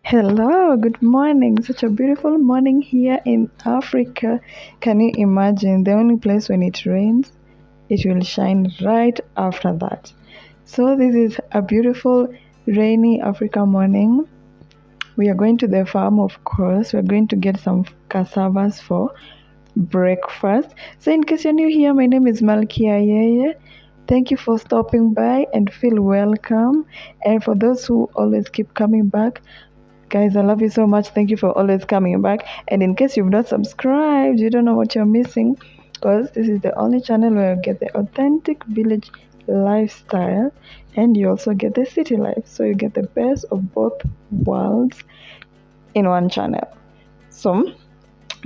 Hello, good morning. Such a beautiful morning here in Africa. Can you imagine the only place when it rains, it will shine right after that. So, this is a beautiful rainy Africa morning. We are going to the farm, of course. We're going to get some cassavas for breakfast. So, in case you're new here, my name is Malkia Yeye. Thank you for stopping by and feel welcome. And for those who always keep coming back, guys, I love you so much. Thank you for always coming back. And in case you've not subscribed, you don't know what you're missing, because this is the only channel where you get the authentic village lifestyle and you also get the city life. So you get the best of both worlds in one channel. So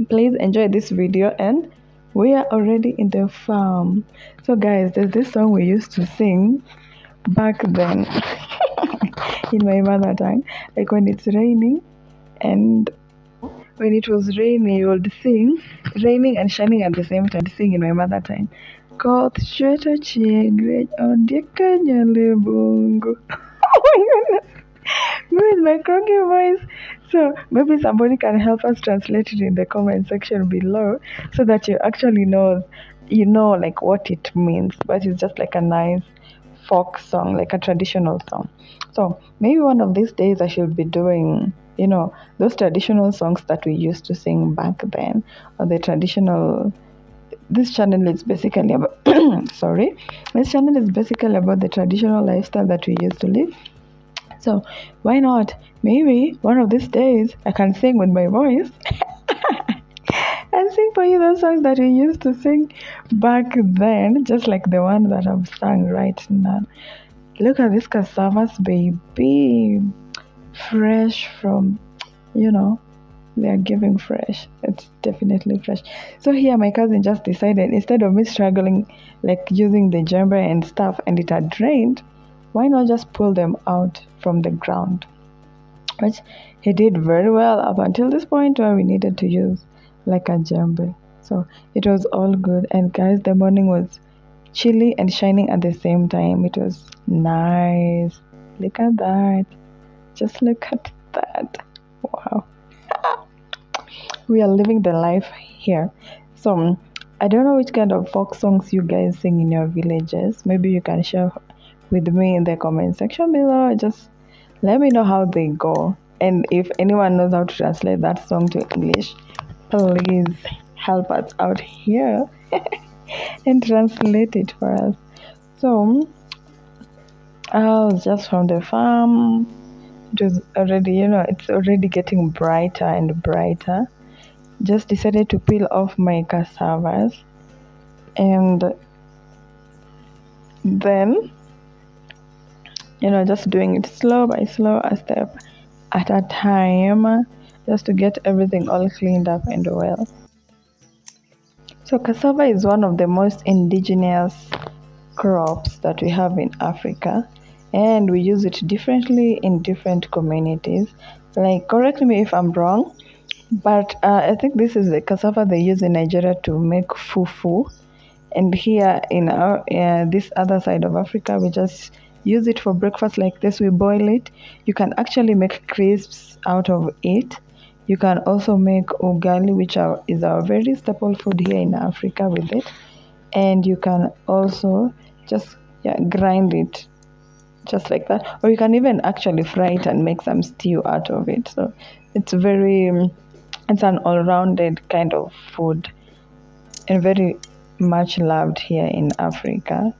please enjoy this video, and we are already in the farm. So guys, there's this song we used to sing back then in my mother tongue, like when it's raining. And when it was raining, you would sing, raining and shining at the same time, sing in my mother tongue. Koth chweto chiegre ondieka nyalebungu. Oh my goodness. With my croaky voice. So maybe somebody can help us translate it in the comment section below so that you actually know like what it means. But it's just like a nice folk song, like a traditional song. So maybe one of these days I should be doing, those traditional songs that we used to sing back then, or the traditional. This channel is basically about sorry. This channel is basically about the traditional lifestyle that we used to live. So why not? Maybe one of these days I can sing with my voice and sing for you those songs that we used to sing back then, just like the one that I've sung right now. Look at this cassavas, baby. Fresh from, you know, they are giving fresh. It's definitely fresh. So here my cousin just decided, instead of me struggling like using the jembe and stuff and it had drained, why not just pull them out from the ground? Which he did very well up until this point where we needed to use like a jembe. So it was all good. And guys, the morning was chilly and shining at the same time. It was nice. Look at that. Just look at that. Wow. We are living the life here. So I don't know which kind of folk songs you guys sing in your villages. Maybe you can share with me in the comment section below. Just let me know how they go. And if anyone knows how to translate that song to English, please help us out here and translate it for us. So I was just from the farm. It was already, it's already getting brighter and brighter. Just decided to peel off my cassavas, and then, just doing it slow by slow, a step at a time, just to get everything all cleaned up and well. So cassava is one of the most indigenous crops that we have in Africa, and we use it differently in different communities. Like, correct me if I'm wrong, but I think this is the cassava they use in Nigeria to make fufu. And here in our this other side of Africa, we just use it for breakfast like this. We boil it. You can actually make crisps out of it. You can also make ugali, is our very staple food here in Africa with it. And you can also just grind it just like that, or you can even actually fry it and make some stew out of it. So it's it's an all-rounded kind of food and very much loved here in Africa.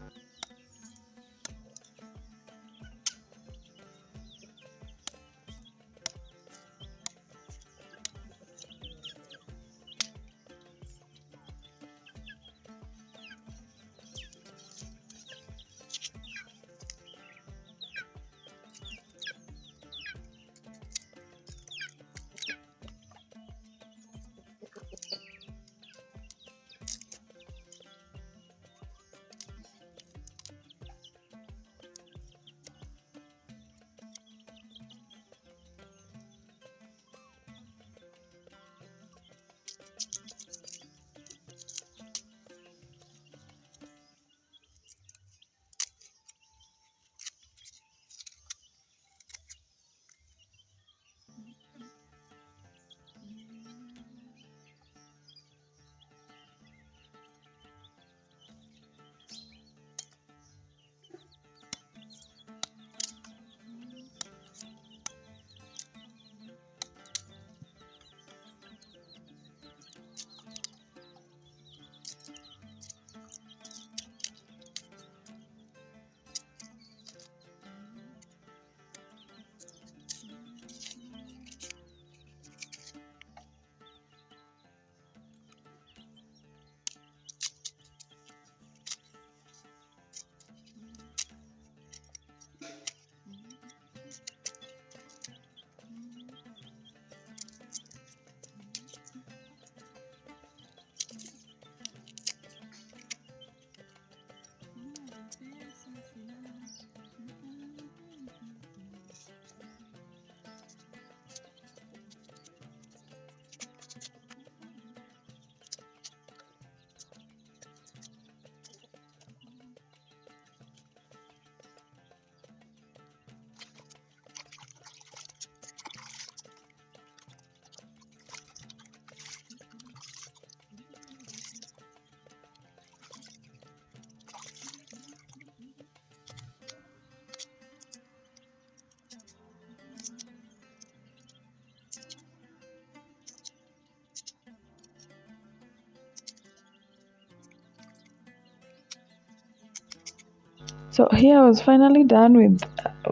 So here I was finally done with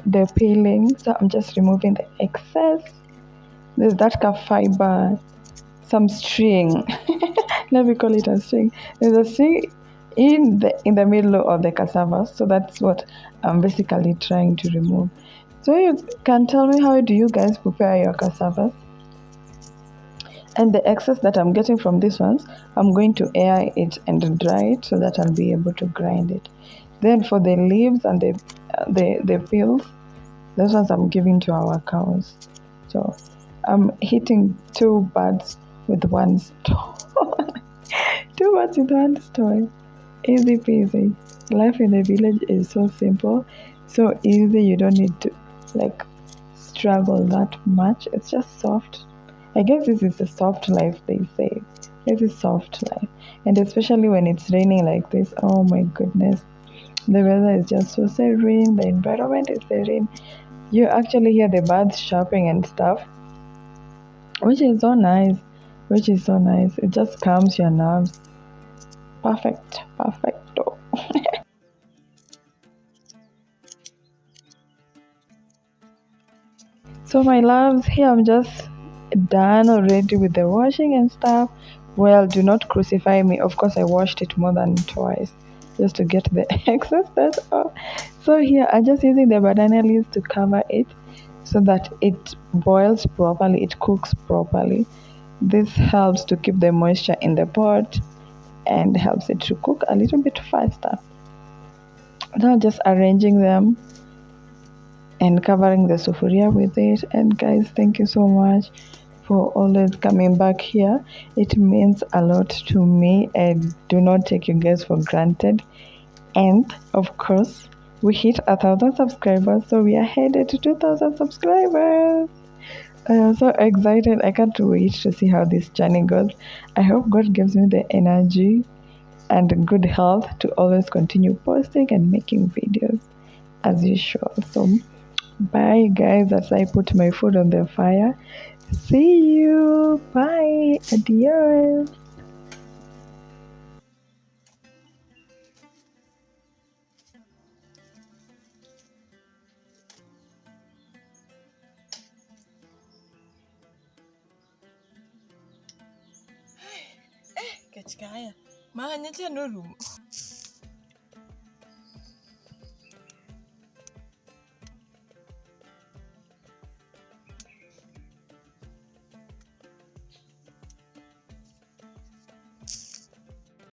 the peeling. So I'm just removing the excess. There's that fiber, some string. Let me call it a string. There's a string in the middle of the cassava. So that's what I'm basically trying to remove. So you can tell me, how do you guys prepare your cassavas? And the excess that I'm getting from these ones, I'm going to air it and dry it so that I'll be able to grind it. Then for the leaves and the peels, those ones I'm giving to our cows. So I'm hitting two birds with one stone. Two birds with one stone. Easy peasy. Life in the village is so simple, so easy. You don't need to like struggle that much. It's just soft. I guess this is a soft life, they say. This is soft life. And especially when it's raining like this, oh my goodness. The weather is just so serene, the environment is serene. You actually hear the birds chirping and stuff, which is so nice. Which is so nice. It just calms your nerves. Perfect. Perfecto. So my loves, here I'm just done already with the washing and stuff. Well, do not crucify me. Of course, I washed it more than twice just to get the excess that off. So here I'm just using the banana leaves to cover it so that it boils properly, it cooks properly. This helps to keep the moisture in the pot and helps it to cook a little bit faster. Now just arranging them and covering the sufuria with it. And guys, thank you so much for always coming back here. It means a lot to me. I do not take you guys for granted. And of course, we hit 1,000 subscribers, so we are headed to 2,000 subscribers. I am so excited. I can't wait to see how this journey goes. I hope God gives me the energy and good health to always continue posting and making videos as usual. So bye, guys, as I put my food on the fire. See you. Bye. Adios. Katika haya mahanya cha no room.